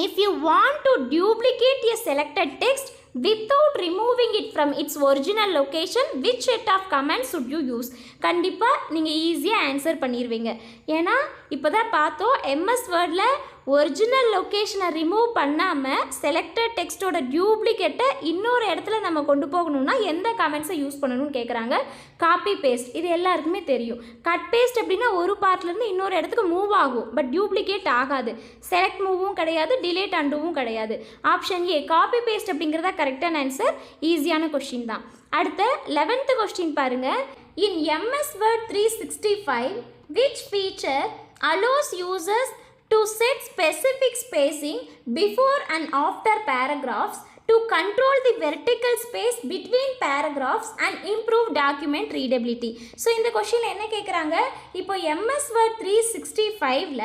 if you want to duplicate a selected text without removing it from its original location, which set of commands should you use? கண்டிப்பாக நீங்கள் ஈஸியாக ஆன்சர் பண்ணிடுவீங்க. ஏன்னா இப்போ தான் பார்த்தோம் MS வேர்டில் ஒரிஜினல் லொக்கேஷனை ரிமூவ் பண்ணாமல் செலக்டட் டெக்ஸ்ட்டோட டியூப்ளிகேட்டை இன்னொரு இடத்துல நம்ம கொண்டு போகணும்னா எந்த கமெண்ட்ஸை யூஸ் பண்ணணும்னு கேட்குறாங்க. காப்பி பேஸ்ட், இது எல்லாருக்குமே தெரியும். கட் பேஸ்ட் அப்படின்னா ஒரு பார்ட்லேருந்து இன்னொரு இடத்துக்கு மூவ் ஆகும், பட் டியூப்ளிகேட் ஆகாது. செலக்ட் மூவும் கிடையாது, டிலேட் அண்டுவும் கிடையாது. ஆப்ஷன் ஏ காப்பி பேஸ்ட் அப்படிங்கிறதா கரெக்டான ஆன்சர். ஈஸியான கொஸ்டின் தான். அடுத்த 11th கொஸ்டின் பாருங்கள். இன் MS Word 365, which feature allows users to set specific spacing before and after paragraphs to control the vertical space between paragraphs and improve document readability? So இந்த கொஷினில் என்ன கேட்குறாங்க? இப்போ MS Word 365ல்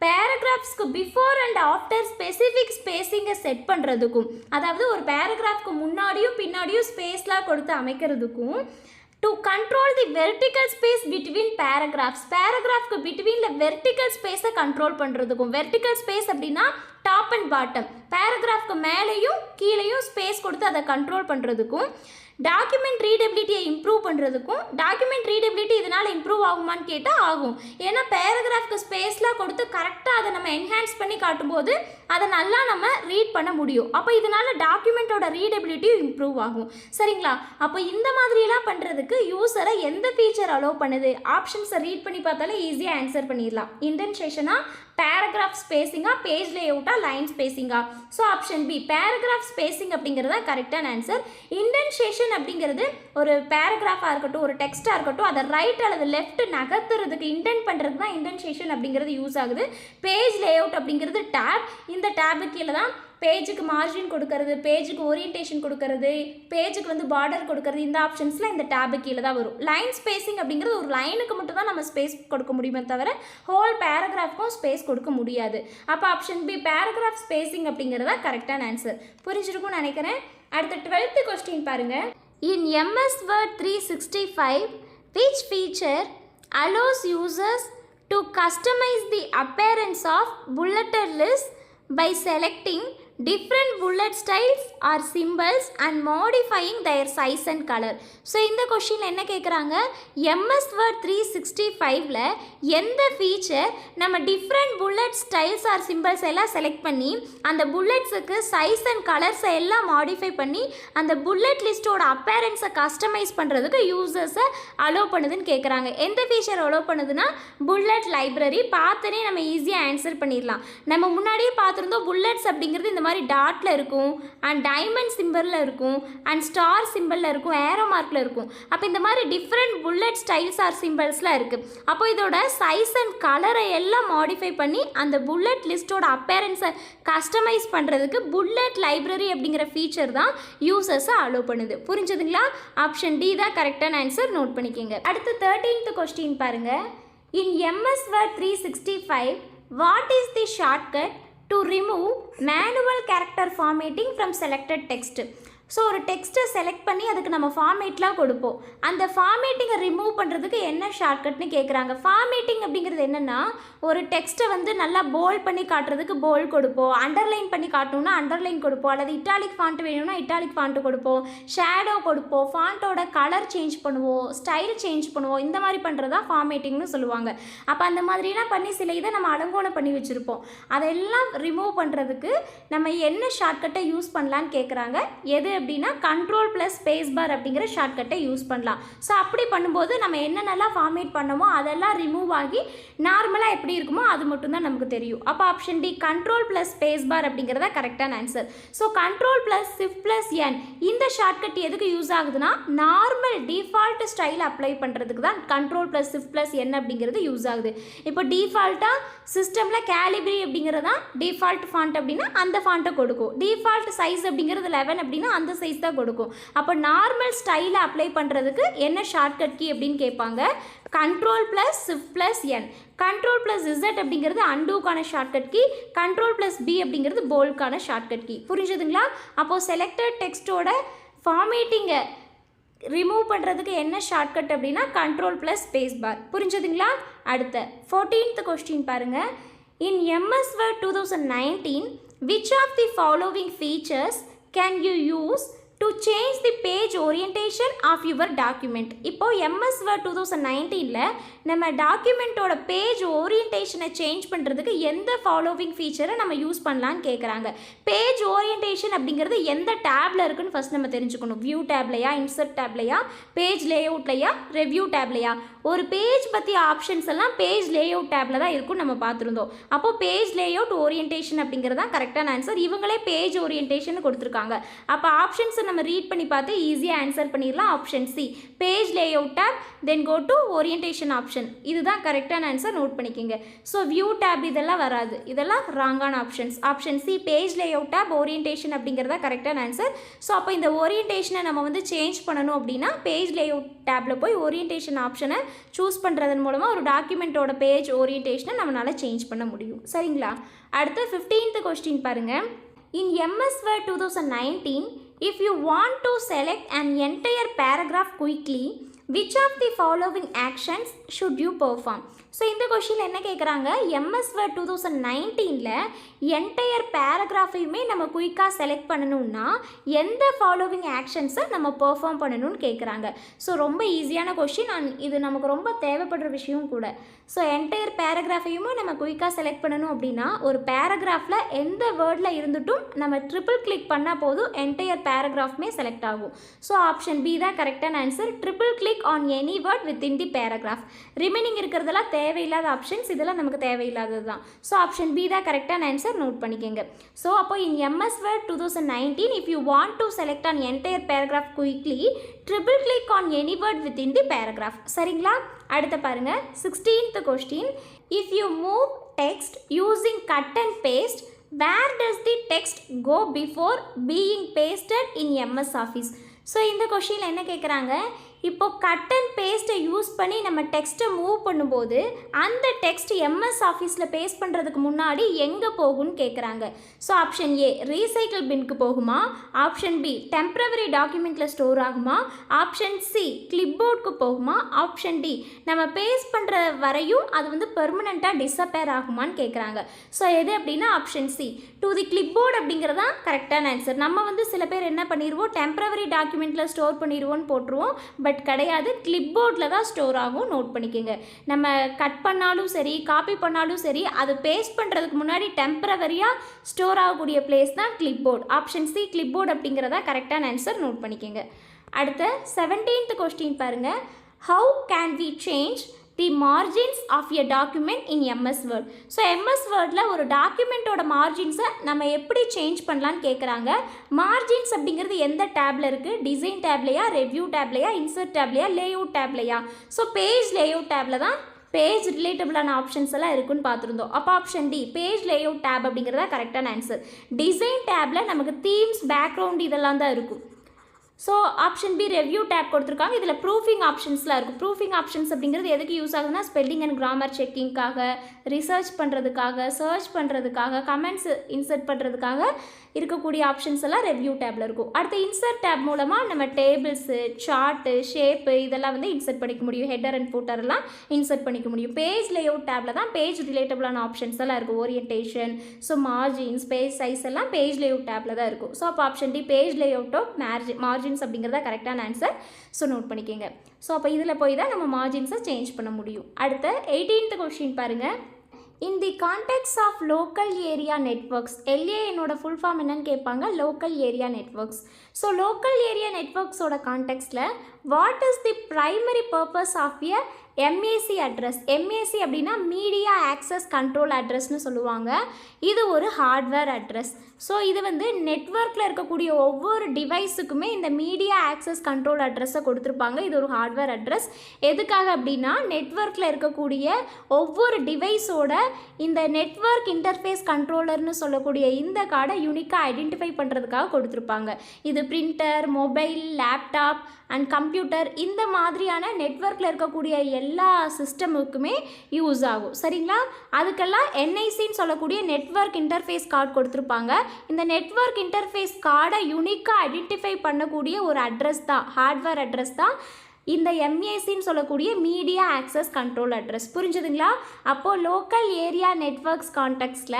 பேராகிராஃப்ஸ்க்கு பிஃபோர் அண்ட் ஆஃப்டர் ஸ்பெசிஃபிக் ஸ்பேஸிங்கை செட் பண்ணுறதுக்கும், அதாவது ஒரு பேராகிராஃப்க்கு முன்னாடியும் பின்னாடியும் ஸ்பேஸ்லாம் கொடுத்து அமைக்கிறதுக்கும், to control the vertical space between paragraphs, பேராகிராஃப்க்கு பிட்வீனில் வெர்டிக்கல் ஸ்பேஸை கண்ட்ரோல் பண்ணுறதுக்கும், வெர்டிக்கல் ஸ்பேஸ் அப்படின்னா டாப் அண்ட் பாட்டம், பேராகிராஃப்க்கு மேலேயும் கீழேயும் ஸ்பேஸ் கொடுத்து அதை கண்ட்ரோல் பண்ணுறதுக்கும், டாக்குமெண்ட் ரீடபிலிட்டியை இம்ப்ரூவ் பண்ணுறதுக்கும், டாக்குமெண்ட் ரீடபிலிட்டி இதனால் இம்ப்ரூவ் ஆகுமான்னு கேட்டால் ஆகும். ஏன்னா பேராகிராஃப்க்கு ஸ்பேஸ்லாம் கொடுத்து கரெக்டாக அதை நம்ம என்ஹான்ஸ் பண்ணி காட்டும்போது அதை நல்லா நம்ம ரீட் பண்ண முடியும். அப்போ இதனால் டாக்குமெண்ட்டோட ரீடபிலிட்டியும் இம்ப்ரூவ் ஆகும். சரிங்களா? அப்போ இந்த மாதிரியெல்லாம் பண்ணுறதுக்கு யூஸரை எந்த ஃபீச்சர் அலோவ் பண்ணுது? ஆப்ஷன்ஸை ரீட் பண்ணி பார்த்தாலே ஈஸியாக ஆன்சர் பண்ணிடலாம். இன்டென்ஷேஷனாக, பேராகிராஃப் ஸ்பேஸிங்காக, பேஜ் லேஅவுட்டா, லைன் ஸ்பேஸிங்கா? So option B paragraph spacing அப்படிங்கிறது தான் கரெக்டான ஆன்சர். இன்டென்ஷேஷன் அப்படிங்கிறது ஒரு பேராகிராஃபாக இருக்கட்டும், ஒரு டெக்ஸ்ட்டாக இருக்கட்டும், அதை ரைட் அல்லது லெஃப்ட் நகர்த்துறதுக்கு இன்டென்ட் பண்ணுறதுக்கு தான் இன்டென்ஷேஷன் அப்படிங்கிறது யூஸ் ஆகுது. பேஜ் லேஅவுட் அப்படிங்கிறது டேப், இந்த டேபுக்கு கீழே தான் பேஜுக்கு மார்ஜின் கொடுக்கறது, பேஜுக்கு ஓரியன்டேஷன் கொடுக்கறது, பேஜுக்கு வந்து பார்டர் கொடுக்கறது, இந்த ஆப்ஷன்ஸ்லாம் இந்த டேபு கீழே தான் வரும். லைன் ஸ்பேஸிங் அப்படிங்கிறது ஒரு லைனுக்கு மட்டும் தான் நம்ம ஸ்பேஸ் கொடுக்க முடியுமே தவிர ஹோல் பேராகிராஃப்க்கும் ஸ்பேஸ் கொடுக்க முடியாது. அப்போ ஆப்ஷன் பி பேராகிராஃப் ஸ்பேஸிங் அப்படிங்கிறதா கரெக்டான ஆன்சர். புரிஞ்சிருக்கும்னு நினைக்கிறேன். அடுத்த 12th கொஸ்டின் பாருங்கள். இன் MS Word 365 which feature allows users to customize the appearance of bulleted list by selecting different bullet styles or symbols and modifying their size and color? So இந்த கொஷினில் என்ன கேட்குறாங்க, MS Word 365ல எந்த ஃபீச்சர் நம்ம different bullet styles or symbols எல்லாம் செலக்ட் பண்ணி அந்த புல்லட்ஸுக்கு சைஸ் அண்ட் கலர்ஸை எல்லாம் மாடிஃபை பண்ணி அந்த புல்லட் லிஸ்ட்டோட அப்பேரன்ஸை கஸ்டமைஸ் பண்ணுறதுக்கு யூசர்ஸை அலோவ் பண்ணுதுன்னு கேட்குறாங்க. எந்த ஃபீச்சர் அலோவ் பண்ணுதுன்னா புல்லட் லைப்ரரி. பார்த்தனே நம்ம ஈஸியாக ஆன்சர் பண்ணிடலாம். நம்ம முன்னாடியே பார்த்துருந்தோம் புல்லட்ஸ் அப்படிங்கிறது இந்த மாதிரி டாட்டில் இருக்கும், அண்ட் டைமண்ட் சிம்பிளில் இருக்கும், அண்ட் ஸ்டார் சிம்பிளில் இருக்கும், ஏரோ மார்க்கில் இருக்கும். அப்போ இந்த மாதிரி டிஃப்ரெண்ட் புல்லட் ஸ்டைல்ஸ் ஆர் சிம்பிள்ஸ்லாம் இருக்குது. அப்போ இதோட சைஸ் அண்ட் கலரை எல்லாம் மாடிஃபை பண்ணி அந்த புல்லட் லிஸ்ட்டோட அப்பேரன்ஸை கஸ்டமைஸ் பண்ணுறதுக்கு புல்லட் லைப்ரரி அப்படிங்கிற ஃபீச்சர் தான் யூசர்ஸை அலோவ் பண்ணுது. புரிஞ்சதுங்களா? ஆப்ஷன் டி தான் கரெக்டான ஆன்சர். நோட் பண்ணிக்கோங்க. அடுத்து 13th கொஸ்டின் பாருங்கள். இன் MS Word 365 what is the shortcut to remove manual character formatting from selected text? So ஒரு டெக்ஸ்ட்டை செலக்ட் பண்ணி அதுக்கு நம்ம ஃபார்மேட்லாம் கொடுப்போம். அந்த ஃபார்மேட்டிங்கை ரிமூவ் பண்ணுறதுக்கு என்ன ஷார்ட்கட்னு கேட்குறாங்க. ஃபார்மேட்டிங் அப்படிங்கிறது என்னென்னா ஒரு டெக்ஸ்ட்டை வந்து நல்லா போல்ட் பண்ணி காட்டுறதுக்கு போல்ட் கொடுப்போம், அண்டர்லைன் பண்ணி காட்டணும்னா அண்டர்லைன் கொடுப்போம், அல்லது இட்டாலிக் ஃபாண்ட் வேணும்னா இட்டாலிக் ஃபாண்ட்டு கொடுப்போம், ஷேடோ கொடுப்போம், ஃபாண்ட்டோட கலர் சேஞ்ச் பண்ணுவோம், ஸ்டைல் சேஞ்ச் பண்ணுவோம். இந்த மாதிரி பண்ணுறது தான் ஃபார்மேட்டிங்னு சொல்லுவாங்க. அப்போ அந்த மாதிரிலாம் பண்ணி சில இதை நம்ம அலங்கோலம் பண்ணி வச்சுருப்போம். அதெல்லாம் ரிமூவ் பண்ணுறதுக்கு நம்ம என்ன ஷார்ட்கட்டை யூஸ் பண்ணலான்னு கேட்குறாங்க. எது அப்படின்னா கண்ட்ரோல் ப்ளஸ் ஸ்பேஸ் பார் அப்படிங்கிற ஷார்ட்கட்டை யூஸ் பண்ணலாம். ஸோ அப்படி பண்ணும்போது நம்ம என்னென்னலாம் ஃபார்மேட் பண்ணமோ அதெல்லாம் ரிமூவ் ஆகி நார்மலாக எப்படி இருக்குமோ அது மட்டும்தான் நமக்கு தெரியும். அப்போ option D control plus space bar அப்படிங்கிறத கரெக்டான answer. So control plus shift plus N இந்த ஷார்ட்கட் எதுக்கு யூஸ் ஆகுதுன்னா நார்மல் டிஃபால்ட் ஸ்டைல் அப்ளை பண்ணுறதுக்கு தான் கண்ட்ரோல் ப்ளஸ் ஷிஃப்ட் ப்ளஸ் என் அப்படிங்கிறது யூஸ் ஆகுது. இப்போ டிஃபால்ட்டாக சிஸ்டமில் கேலிப்ரி அப்படிங்கிறது தான் டிஃபால்ட் ஃபாண்ட் அப்படின்னா அந்த ஃபாண்ட்டை கொடுக்கும். டிஃபால்ட் சைஸ் அப்படிங்கிறது 11 அப்படின்னா அந்த சைஸ் தான் கொடுக்கும். அப்போ நார்மல் ஸ்டைலை அப்ளை பண்ணுறதுக்கு என்ன ஷார்ட்கட் கீ அப்படின்னு கேட்பாங்க. Control plus shift plus N. Control plus Z அப்படிங்கிறது அண்டூக்கான shortcut key, control plus B அப்படிங்கிறது போல்டுக்கான ஷார்ட்கட் கீ. புரிஞ்சுதுங்களா? அப்போது செலக்டட் டெக்ஸ்ட்டோட ஃபார்மேட்டிங்கை ரிமூவ் பண்ணுறதுக்கு என்ன ஷார்ட்கட் அப்படின்னா கண்ட்ரோல் ப்ளஸ் ஸ்பேஸ் பார். புரிஞ்சுதுங்களா? அடுத்த 14th கொஸ்டின் பாருங்கள். இன் MS Word 2019 which of the following features can you use to change the page orientation of your document? இப்போ MS Word 2019ல நம்ம டாக்குமெண்ட்டோட பேஜ் ஓரியன்டேஷனை சேஞ்ச் பண்ணுறதுக்கு எந்த ஃபாலோவிங் ஃபீச்சரை நம்ம யூஸ் பண்ணலான்னு கேட்குறாங்க. பேஜ் ஓரியன்டேஷன் அப்படிங்கிறது எந்த டேப்பில் இருக்குன்னு ஃபஸ்ட் நம்ம தெரிஞ்சுக்கணும். வியூ டேப்லையா, இன்சர்ட் டேப்லையா, பேஜ் லேஅவுட்லையா, ரெவ்யூ டேப்லையா? ஒரு பேஜ் பற்றி ஆப்ஷன்ஸ் எல்லாம் பேஜ் லேஅவுட் டேப்பில் தான் இருக்குன்னு நம்ம பார்த்துருந்தோம். அப்போது பேஜ் லேஅவுட் ஓரியன்டேஷன் அப்படிங்கிறது தான் கரெக்டான ஆன்சர். இவங்களே பேஜ் ஓரியன்டேஷன் கொடுத்துருக்காங்க. அப்போ ஆப்ஷன்ஸை நம்ம ரீட் பண்ணி பார்த்து ஈஸியாக ஆன்சர் பண்ணிடலாம். Option C page layout tab, then go to orientation option. இதுதான் கரெக்டான ஆன்சர், நோட் பண்ணிக்கோங்க. ஸோ வியூ டேப் இதெல்லாம் வராது, இதெல்லாம் ராங்கான options. Option C page layout tab orientation அப்படிங்கிறதா கரெக்டான ஆன்சர். ஸோ அப்போ இந்த ஓரியன்டேஷனை நம்ம வந்து சேஞ்ச் பண்ணணும் அப்படின்னா பேஜ் லேஅவுட் டேப்பில் போய் ஓரியன்டேஷன் ஆப்ஷனை சூஸ் பண்ணுறதன் மூலமாக ஒரு டாக்குமெண்ட்டோட பேஜ் ஓரியன்டேஷனை நம்மளால் சேஞ்ச் பண்ண முடியும். சரிங்களா? அடுத்து 15th கொஸ்டின் பாருங்கள். In MS Word 2019, if you want to select an entire paragraph quickly, which of the following actions should you perform? So இந்த கொஷினில் என்ன கேட்குறாங்க, MS Word 2019 என்டையர் பேராகிராஃபையுமே நம்ம குயிக்காக செலக்ட் பண்ணணும்னா எந்த ஃபாலோவிங் ஆக்ஷன்ஸை நம்ம பெர்ஃபார்ம் பண்ணணும்னு கேட்குறாங்க. ஸோ ரொம்ப ஈஸியான கொஷின், இது நமக்கு ரொம்ப தேவைப்படுற விஷயம் கூட. ஸோ என்டையர் பேராகிராஃபையுமே நம்ம குயிக்காக செலக்ட் பண்ணணும் அப்படின்னா ஒரு பேராகிராஃபில் எந்த வேர்டில் இருந்துட்டும் நம்ம ட்ரிபிள் கிளிக் பண்ணால் போதும் என்டையர் பேராகிராஃப்மே செலக்ட் ஆகும். ஸோ ஆப்ஷன் பி தான் கரெக்டான answer. Triple click on any word within the paragraph. Remaining இருக்கிறதெல்லாம் தேவையில்லாத ஆப்ஷன்ஸ், இதெல்லாம் நமக்கு தேவையில்லாதது தான். ஸோ ஆப்ஷன் பி தான் கரெக்டான ஆன்சர், நோட் பண்ணிக்கோங்க. ஸோ அப்போ இன் MS Word 2019 if you want to select an entire paragraph quickly, triple click on any word within the paragraph. சரிங்களா? அடுத்த பாருங்க 16th question. If you move text using cut and paste, where does the text go before being pasted in MS Office? So இந்த கொஷினில் என்ன கேட்குறாங்க, இப்போது கட் அண்ட் பேஸ்ட்டை யூஸ் பண்ணி நம்ம டெக்ஸ்ட்டை மூவ் பண்ணும்போது அந்த டெக்ஸ்ட் MS ஆஃபீஸில் பேஸ்ட் பண்ணுறதுக்கு முன்னாடி எங்கே போகும்னு கேட்குறாங்க. ஸோ ஆப்ஷன் ஏ ரீசைக்கிள் பின்க்கு போகுமா, ஆப்ஷன் பி டெம்ப்ரவரி டாக்குமெண்ட்டில் ஸ்டோர் ஆகுமா, ஆப்ஷன் சி கிளிப்போர்டுக்கு போகுமா, ஆப்ஷன் டி நம்ம பேஸ்ட் பண்ணுற வரையும் அது வந்து பெர்மனெண்ட்டாக டிஸப்பேர் ஆகுமான்னு கேட்குறாங்க. ஸோ எது அப்படின்னா option C to the clipboard அப்படிங்கிறதான் கரெக்டான ஆன்சர். நம்ம வந்து சில பேர் என்ன பண்ணிடுவோம், டெம்ப்ரவரி டாக்குமெண்ட்டில் ஸ்டோர் பண்ணிடுவோன்னு போட்டுருவோம், பட் கிடையாது, கிளிப்போர்டில் தான் ஸ்டோர் ஆகும். நோட் பண்ணிக்கோங்க. நம்ம கட் பண்ணாலும் சரி காப்பி பண்ணாலும் சரி அது பேஸ்ட் பண்ணுறதுக்கு முன்னாடி டெம்பரவரியாக ஸ்டோர் ஆகக்கூடிய பிளேஸ் தான் கிளிப்போர்டு. ஆப்ஷன் சி கிளிப்போர்டு அப்படிங்கிறதா கரெக்டான ஆன்சர், நோட் பண்ணிக்கோங்க. அடுத்த 17th கொஸ்டின் பாருங்கள். How can we change the margins of a document in MS Word? So MS Wordல ஒரு டாக்குமெண்ட்டோட மார்ஜின்ஸை நம்ம எப்படி சேஞ்ச் பண்ணலான்னு கேட்குறாங்க. மார்ஜின்ஸ் அப்படிங்கிறது எந்த டேப்பில் இருக்குது, டிசைன் டேப்லையா, ரெவ்யூ டேப்லையா, இன்சர்ட் டேப்லையா, லேஅவுட் டேப்லையா? ஸோ பேஜ் லேஅவுட் டேப்பில் தான் பேஜ் ரிலேட்டபிளான ஆப்ஷன்ஸ் எல்லாம் இருக்குன்னு பார்த்துருந்தோம். அப்போ option D page layout tab அப்படிங்கிறதா கரெக்டான ஆன்சர். டிசைன் டேப்பில் நமக்கு தீம்ஸ், பேக்ரவுண்ட் இதெல்லாம் தான் இருக்கும். So option B review tab கொடுத்துருக்காங்க. இதில் ப்ரூஃபிங் ஆப்ஷன்ஸ்லாம் இருக்கும். ப்ரூஃபிங் ஆப்ஷன்ஸ் அப்படிங்கிறது எதுக்கு யூஸ் ஆகுதுன்னா ஸ்பெல்லிங் அண்ட் கிராமர் செக்கிங்காக, ரிசர்ச் பண்ணுறதுக்காக, சர்ச் பண்ணுறதுக்காக, கமெண்ட்ஸ் இன்சர்ட் பண்ணுறதுக்காக இருக்கக்கூடிய ஆப்ஷன்ஸ் எல்லாம் ரெவ்யூ டேப்பில் இருக்கும். அடுத்து இன்சர்ட் டேப் மூலமாக நம்ம டேபிள்ஸு, சார்ட்டு, ஷேப்பு இதெல்லாம் வந்து இன்சர்ட் பண்ணிக்க முடியும். ஹெட்டர் அண்ட் ஃபூட்டர்லாம் இன்சர்ட் பண்ணிக்க முடியும். பேஜ் லேஅவுட் டேப்பில் தான் பேஜ் ரிலேட்டபிளான ஆப்ஷன்ஸ் எல்லாம் இருக்கும். Orientation, so margins, page size எல்லாம் பேஜ் லேஅவுட் டேப்பில் தான் இருக்கும். ஸோ அப்போ option D page layout of margins அப்படிங்கிறதா கரெக்டான ஆன்சர். ஸோ நோட் பண்ணிக்கோங்க. ஸோ அப்போ இதில் போய் தான் நம்ம மார்ஜின்ஸை சேஞ்ச் பண்ண முடியும். அடுத்த 18th கொஸ்டின் பாருங்கள். In the context of local area networks, LAN full form என்னன்னு கேட்பாங்க, local area networks. So local area networks ஓட கான்டெக்ஸ்டில் what is the primary purpose of a MAC address? MAC அப்படின்னா மீடியா ஆக்சஸ் கண்ட்ரோல் அட்ரஸ்னு சொல்லுவாங்க. இது ஒரு ஹார்ட்வேர் அட்ரஸ். ஸோ இது வந்து நெட்வொர்க்கில் இருக்கக்கூடிய ஒவ்வொரு டிவைஸுக்குமே இந்த மீடியா ஆக்சஸ் கண்ட்ரோல் அட்ரஸை கொடுத்துருப்பாங்க. இது ஒரு ஹார்ட்வேர் அட்ரஸ். எதுக்காக அப்படின்னா நெட்வொர்க்கில் இருக்கக்கூடிய ஒவ்வொரு டிவைஸோட இந்த நெட்வொர்க் இன்டர்ஃபேஸ் கண்ட்ரோலர்னு சொல்லக்கூடிய இந்த கார்டை யூனிக்காக ஐடென்டிஃபை பண்ணுறதுக்காக கொடுத்துருப்பாங்க. இது printer, mobile, laptop and computer இந்த மாதிரியான நெட்வொர்க்கில் இருக்கக்கூடிய எல்லா சிஸ்டமுக்குமே யூஸ் ஆகும். சரிங்களா? அதுக்கெல்லாம் NICன்னு சொல்லக்கூடிய நெட்வொர்க் இன்டர்ஃபேஸ் கார்டு கொடுத்துருப்பாங்க. இந்த நெட்வொர்க் இன்டர்ஃபேஸ் கார்டை யூனிக்காக ஐடென்டிஃபை பண்ணக்கூடிய ஒரு அட்ரஸ் தான், ஹார்ட்வேர் அட்ரஸ் தான் இந்த MACன்னு சொல்லக்கூடிய மீடியா ஆக்சஸ் கண்ட்ரோல் அட்ரஸ். புரிஞ்சுதுங்களா? அப்போது லோக்கல் ஏரியா நெட்வொர்க்ஸ் கான்டெக்ஸ்டில்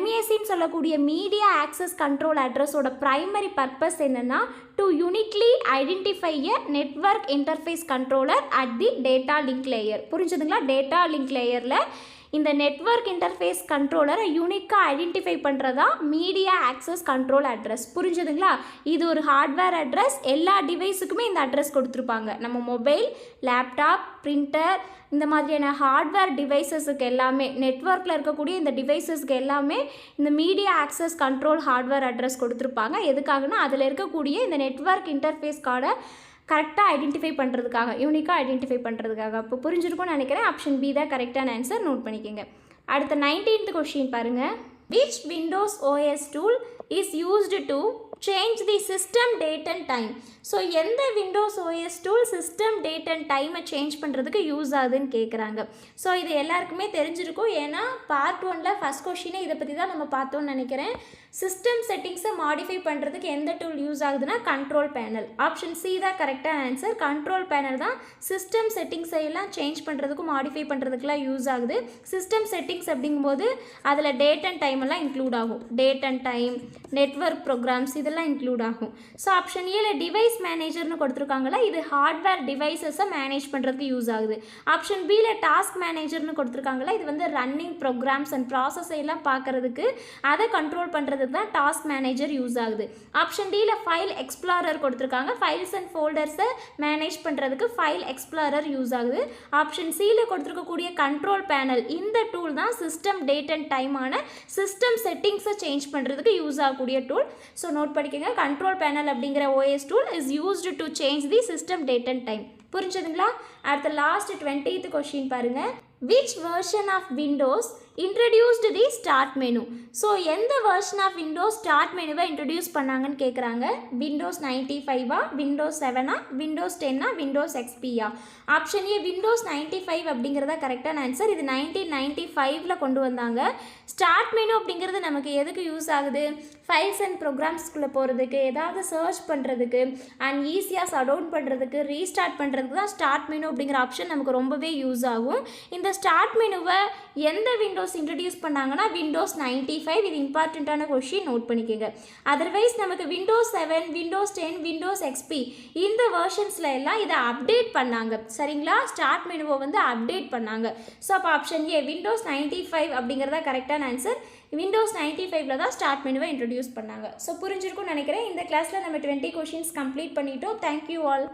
MACன்னு சொல்லக்கூடிய மீடியா ஆக்சஸ் கண்ட்ரோல் அட்ரஸோட ப்ரைமரி பர்பஸ் என்னென்னா to uniquely identify a network interface controller at the data link layer. புரிஞ்சுதுங்களா? டேட்டா லிங்க் லேயரில் இந்த நெட்வொர்க் இன்டர்ஃபேஸ் கண்ட்ரோலரை யூனிக்காக ஐடென்டிஃபை பண்ணுறதா மீடியா ஆக்சஸ் கண்ட்ரோல் அட்ரஸ். புரிஞ்சுதுங்களா? இது ஒரு ஹார்ட்வேர் அட்ரஸ். எல்லா டிவைஸுக்குமே இந்த அட்ரஸ் கொடுத்துருப்பாங்க. நம்ம மொபைல், லேப்டாப், பிரிண்டர் இந்த மாதிரியான ஹார்ட்வேர் டிவைசஸுக்கு எல்லாமே, நெட்வொர்க்கில் இருக்கக்கூடிய இந்த டிவைசஸ்க்கு எல்லாமே இந்த media access control hardware address கொடுத்துருப்பாங்க. எதுக்காகனா அதில் இருக்கக்கூடிய இந்த நெட்வொர்க் இன்டர்ஃபேஸ் கார்டை கரெக்டாக ஐடென்டிஃபை பண்ணுறதுக்காக, யூனிக்காக ஐடென்டிஃபை பண்ணுறதுக்காக. அப்போ புரிஞ்சிருக்கும்னு நினைக்கிறேன். ஆப்ஷன் பி தான் கரெக்டான ஆன்சர். நோட் பண்ணிக்கோங்க. அடுத்த 19th கொஸ்டின் பாருங்கள். Which Windows OS tool is used to change the system date and time? So எந்த Windows OS tool system date and டைமை சேஞ்ச் பண்ணுறதுக்கு யூஸ் ஆகுதுன்னு கேட்குறாங்க. ஸோ இது எல்லாருக்குமே தெரிஞ்சிருக்கும். ஏன்னா பார்ட் 1ல் ஃபஸ்ட் கொஸ்டினே இதை பற்றி தான் நம்ம பார்த்தோன்னு நினைக்கிறேன். சிஸ்டம் செட்டிங்ஸை மாடிஃபை பண்ணுறதுக்கு எந்த டூல் யூஸ் ஆகுதுன்னா கண்ட்ரோல் பேனல். ஆப்ஷன் சி தான் கரெக்டான ஆன்சர். கண்ட்ரோல் பேனல் தான் சிஸ்டம் செட்டிங்ஸை எல்லாம் சேஞ்ச் பண்ணுறதுக்கும் மாடிஃபை பண்ணுறதுக்குலாம் யூஸ் ஆகுது. சிஸ்டம் செட்டிங்ஸ் அப்படிங்கும்போது அதில் டேட் அண்ட் டைம் எல்லாம் இன்க்ளூட் ஆகும். Date and time, network programs இதெல்லாம் இன்க்ளூட் ஆகும். ஸோ ஆப்ஷன் ஏல டிவைஸ் மேனேஜர்னு கொடுத்துருக்காங்களா, இது ஹார்ட்வேர் டிவைசஸை மேனேஜ் பண்ணுறதுக்கு யூஸ் ஆகுது. ஆப்ஷன் பியில் டாஸ்க் மேனேஜர்னு கொடுத்துருக்காங்களா, இது வந்து ரன்னிங் ப்ரோக்ராம்ஸ் அண்ட் ப்ராசஸ் எல்லாம் பார்க்கறதுக்கு, அதை கண்ட்ரோல் பண்ணுறதுக்கு தான் டாஸ்க் மேனேஜர் யூஸ் ஆகுது. ஆப்ஷன் டியில் ஃபைல் எக்ஸ்ப்ளோரர் கொடுத்துருக்காங்க, ஃபைல்ஸ் அண்ட் ஃபோல்டர்ஸை மேனேஜ் பண்ணுறதுக்கு ஃபைல் எக்ஸ்ப்ளோரர் யூஸ் ஆகுது. ஆப்ஷன் சியில் கொடுத்துருக்கக்கூடிய கண்ட்ரோல் பேனல், இந்த டூல் தான் சிஸ்டம் டேட் அண்ட் டைமான சிஸ்டம் செட்டிங்ஸை சேஞ்ச் பண்ணுறதுக்கு யூஸ் ஆகக்கூடிய டூல். ஸோ நோட் பண்ணிக்கோங்க. கண்ட்ரோல் பேனல் அப்படிங்கிற OS tool is used to change the system date and time. புரிஞ்சதுங்களா? அடுத்த லாஸ்ட் 20th கொஸ்டின் பாருங்க. Which version of Windows introduced the start menu? So எந்த வெர்ஷன் ஆஃப் விண்டோஸ் ஸ்டார்ட் மெனுவை இன்ட்ரடியூஸ் பண்ணாங்கன்னு கேட்குறாங்க. விண்டோஸ் 95ஆ, விண்டோஸ் 7ஆ, விண்டோஸ் 10ஆ, விண்டோஸ் XPயா? ஆப்ஷன் ஏ விண்டோஸ் 95 அப்படிங்கிறதா கரெக்டான ஆன்சர். இது 1995ல் கொண்டு வந்தாங்க. ஸ்டார்ட் மெனு அப்படிங்கிறது நமக்கு எதுக்கு யூஸ் ஆகுது? ஃபைல்ஸ் அண்ட் ப்ரோக்ராம்ஸ்குள்ளே போகிறதுக்கு, ஏதாவது சர்ச் பண்ணுறதுக்கு அண்ட் ஈஸியாக ஷட் பண்ணுறதுக்கு, ரீஸ்டார்ட் பண்ணுறதுக்கு தான் ஸ்டார்ட் மெனு அப்படிங்கிற ஆப்ஷன் நமக்கு ரொம்பவே யூஸ் ஆகும். இந்த ஸ்டார்ட் மெனுவை எந்த விண்டோஸ் இன்ட்ரடியூஸ் பண்ணாங்கன்னா விண்டோஸ் 95. இது இம்பார்ட்டண்ட்டான கொஸ்டின், நோட் பண்ணிக்கோங்க. அதர்வைஸ் நமக்கு விண்டோஸ் 7, விண்டோஸ் 10, விண்டோஸ் XP இந்த வெர்ஷன்ஸில் எல்லாம் இதை அப்டேட் பண்ணாங்க. சரிங்களா? ஸ்டார்ட் மெனுவை வந்து அப்டேட் பண்ணாங்க. ஸோ அப்போ ஆப்ஷன் ஏ விண்டோஸ் 95 அப்படிங்கிறதா கரெக்டான ஆன்சர். விண்டோஸ் 95ல் தான் ஸ்டார்ட் மெனுவை இன்ட்ரடியூஸ் பண்ணாங்க. ஸோ புரிஞ்சிருக்கும்னு நினைக்கிறேன். இந்த கிளாஸில் நம்ம 20 கொஷின்ஸ் கம்ப்ளீட் பண்ணிட்டோம். Thank you all.